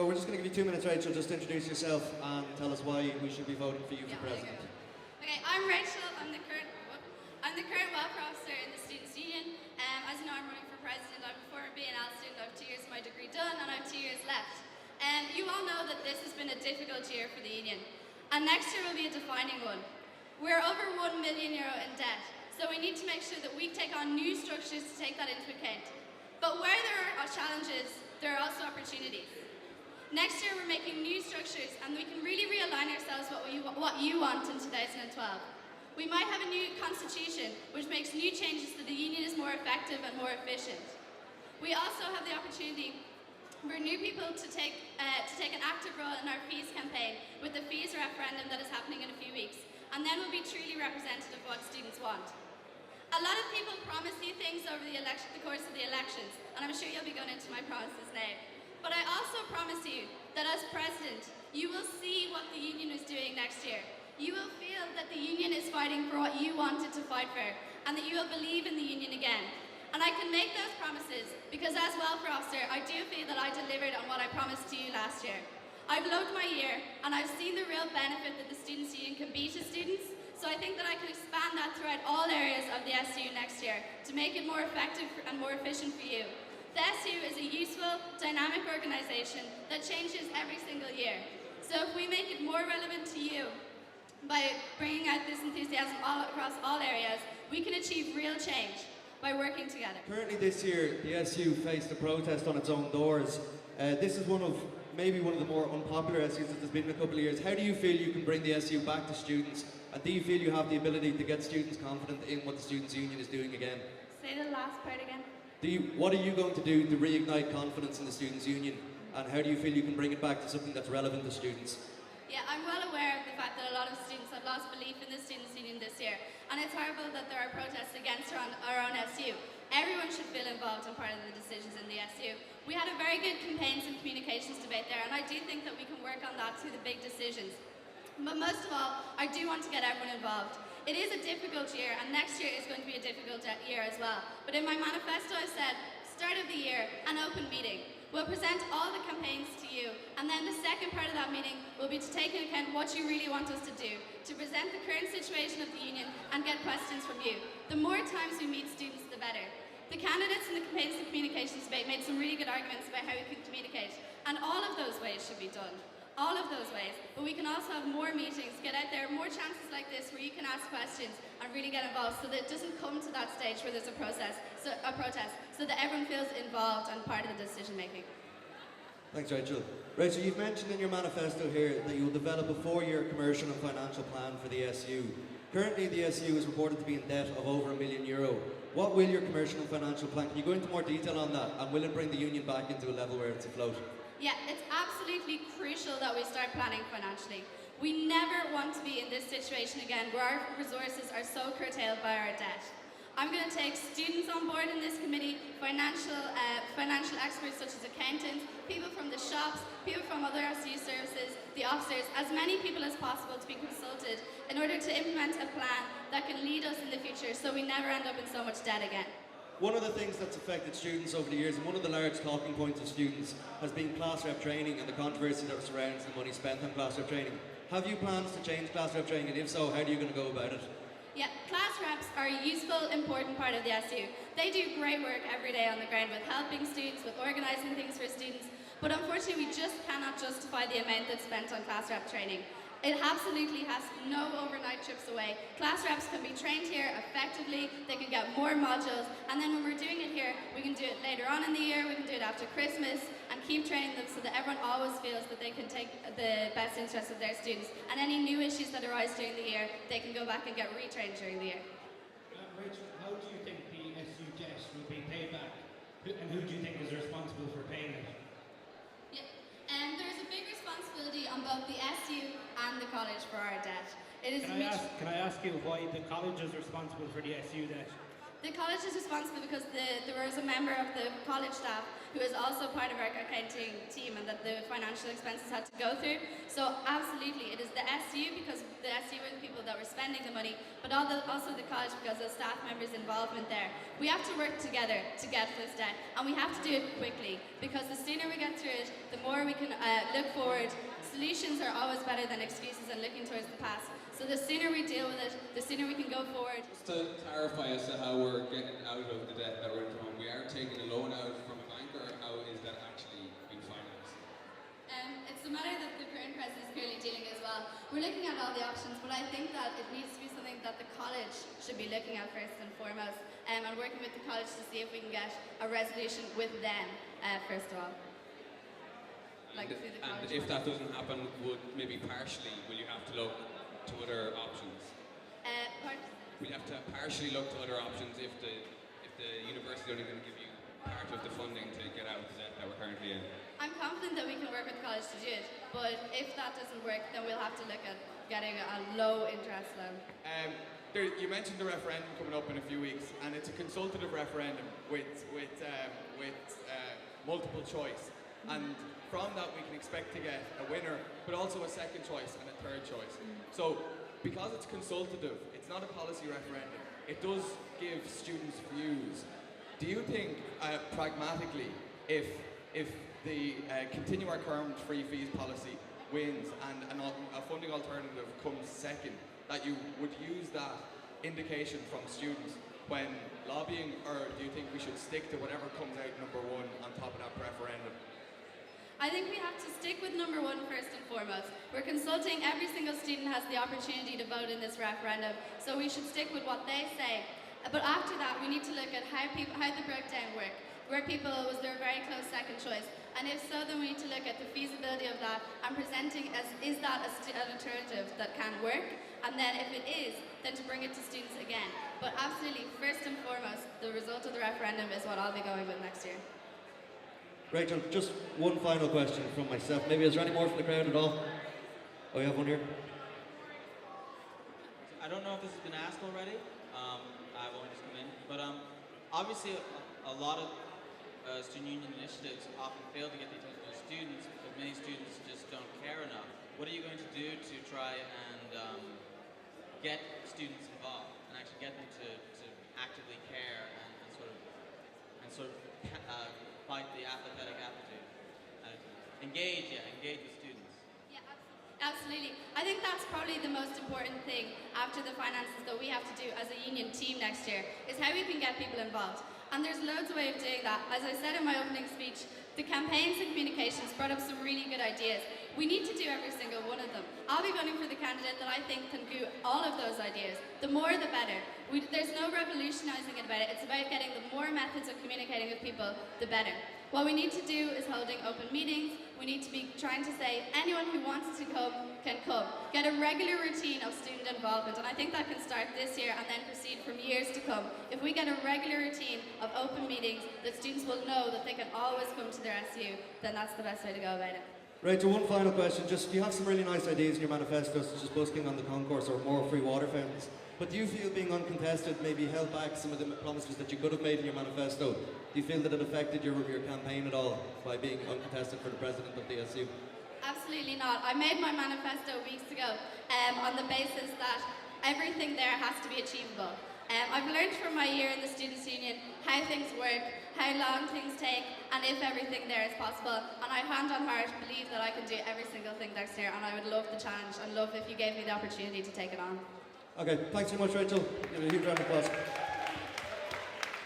So we're just going to give you 2 minutes, Rachel. Just introduce yourself and tell us why we should be voting for you for president. Okay, I'm Rachel. I'm the current welfare officer in the Students' Union. As you know, I'm running for president. I'm a former B&L student. I have 2 years of my degree done, and I have 2 years left. You all know that this has been a difficult year for the union, and next year will be a defining one. We're over €1 million in debt, so we need to make sure that we take on new structures to take that into account. But where there are challenges, there are also opportunities. Next year we're making new structures, and we can really realign ourselves what you want in 2012. We might have a new constitution which makes new changes so the union is more effective and more efficient. We also have the opportunity for new people to take an active role in our fees campaign with the fees referendum that is happening in a few weeks, and then we'll be truly representative of what students want. A lot of people promise you things over the course of the elections, and I'm sure you'll be going into my promises now. But I also promise you that as president, you will see what the union is doing next year. You will feel that the union is fighting for what you wanted to fight for, and that you will believe in the union again. And I can make those promises because as welfare officer, I do feel that I delivered on what I promised to you last year. I've loved my year, and I've seen the real benefit that the Students' Union can be to students, so I think that I can expand that throughout all areas of the SU next year to make it more effective and more efficient for you. The SU is a useful, dynamic organisation that changes every single year. So if we make it more relevant to you by bringing out this enthusiasm across all areas, we can achieve real change by working together. Currently this year, the SU faced a protest on its own doors. This is maybe one of the more unpopular SUs that there's been in a couple of years. How do you feel you can bring the SU back to students? And do you feel you have the ability to get students confident in what the Students' Union is doing again? Say the last part again. What are you going to do to reignite confidence in the Students' Union? And how do you feel you can bring it back to something that's relevant to students? Yeah, I'm well aware of the fact that a lot of students have lost belief in the Students' Union this year. And it's horrible that there are protests against our own SU. Everyone should feel involved and part of the decisions in the SU. We had a very good campaigns and communications debate there, and I do think that we can work on that through the big decisions. But most of all, I do want to get everyone involved. It is a difficult year, and next year is going to be a difficult year as well. But in my manifesto I said, start of the year, an open meeting. We'll present all the campaigns to you, and then the second part of that meeting will be to take into account what you really want us to do, to present the current situation of the union and get questions from you. The more times we meet students, the better. The candidates in the campaigns and communications debate made some really good arguments about how we can communicate, and all of those ways should be done. All of those ways, but we can also have more meetings, get out there, more chances like this where you can ask questions and really get involved so that it doesn't come to that stage where there's a protest, so that everyone feels involved and part of the decision making. Thanks, Rachel. Rachel, you've mentioned in your manifesto here that you will develop a 4-year commercial and financial plan for the SU. Currently, the SU is reported to be in debt of over €1 million. What will your commercial and financial plan? Can you go into more detail on that, and will it bring the union back into a level where it's afloat? Yeah, it's absolutely crucial that we start planning financially. We never want to be in this situation again where our resources are so curtailed by our debt. I'm going to take students on board in this committee, financial experts such as accountants, people from the shops, people from other SU services, the officers, as many people as possible to be consulted in order to implement a plan that can lead us in the future so we never end up in so much debt again. One of the things that's affected students over the years, and one of the large talking points of students, has been class rep training and the controversy that surrounds the money spent on class rep training. Have you plans to change class rep training, and if so, how are you going to go about it? Yeah, class reps are a useful, important part of the SU. They do great work every day on the ground with helping students, with organising things for students, but unfortunately we just cannot justify the amount that's spent on class rep training. It absolutely has no overnight trips away. Class reps can be trained here effectively, they can get more modules, and then when we're doing it here, we can do it later on in the year, we can do it after Christmas, and keep training them so that everyone always feels that they can take the best interest of their students. And any new issues that arise during the year, they can go back and get retrained during the year. Rachel, how do you think the SU debt will be paid back? And who do you think is responsible for paying it? There's a big responsibility on both the SU and the college for our debt. It is Can I ask you why the college is responsible for the SU debt? The college is responsible because there was a member of the college staff who is also part of our accounting team and that the financial expenses had to go through. So absolutely, it is the SU because the SU were the people that were spending the money, but also the college because of staff members' involvement there. We have to work together to get this debt, and we have to do it quickly because the sooner we get through it, the more we can look forward. Solutions are always better than excuses and looking towards the past. So the sooner we deal with it, the sooner we can go forward. Just to clarify as to how we're getting out of the debt that we're in at the moment, we are taking a loan out from a bank, or how is that actually being financed? It's a matter that the current president is clearly dealing as well. We're looking at all the options, but I think that it needs to be something that the college should be looking at first and foremost, and working with the college to see if we can get a resolution with them first of all. Like through the college. And if that doesn't happen, will you have to look to other options? Pardon? We'll have to partially look to other options if the university only going to give you part of the funding to get out of the debt that we're currently in. I'm confident that we can work with the college to do it, but if that doesn't work, then we'll have to look at getting a low interest loan. You mentioned the referendum coming up in a few weeks, and it's a consultative referendum with multiple choice. And from that we can expect to get a winner, but also a second choice and a third choice. So because it's consultative, it's not a policy referendum, it does give students views. Do you think, pragmatically, if the continue our current free fees policy wins and a funding alternative comes second, that you would use that indication from students when lobbying, or do you think we should stick to whatever comes out number one on top of that referendum? I think we have to stick with number one first and foremost. We're consulting, every single student has the opportunity to vote in this referendum, so we should stick with what they say. But after that, we need to look at how the breakdown work, where people was their very close second choice. And if so, then we need to look at the feasibility of that and presenting is that an alternative that can work? And then if it is, then to bring it to students again. But absolutely, first and foremost, the result of the referendum is what I'll be going with next year. Rachel, just one final question from myself. Maybe is there any more from the crowd at all? Oh, you have one here? I don't know if this has been asked already. I've only just come in. But obviously, a lot of student union initiatives often fail to get the attention of students, but many students just don't care enough. What are you going to do to try and get students involved and actually get them to actively care and sort of fight the apathetic attitude? Engage with students. Yeah, absolutely. I think that's probably the most important thing after the finances that we have to do as a union team next year, is how we can get people involved. And there's loads of ways of doing that. As I said in my opening speech, the campaigns and communications brought up some really good ideas. We need to do every single one of them. I'll be voting for the candidate that I think can do all of those ideas. The more, the better. There's no revolutionising about it. It's about getting the more methods of communicating with people, the better. What we need to do is holding open meetings. We need to be trying to say anyone who wants to come can come. Get a regular routine of student involvement, and I think that can start this year and then proceed from years to come. If we get a regular routine of open meetings that students will know that they can always come to their SU, then that's the best way to go about it. Rachel, one final question. Just, you have some really nice ideas in your manifesto, such as busking on the concourse or more free water fountains. But do you feel being uncontested maybe held back some of the promises that you could have made in your manifesto? Do you feel that it affected your campaign at all by being uncontested for the president of the SU? Absolutely not. I made my manifesto weeks ago on the basis that everything there has to be achievable. I've learned from my year in the Students' Union how things work, how long things take, and if everything there is possible. And I hand on heart believe that I can do every single thing next year, and I would love the challenge and love if you gave me the opportunity to take it on. Okay, thanks so much, Rachel. Give a huge round of applause.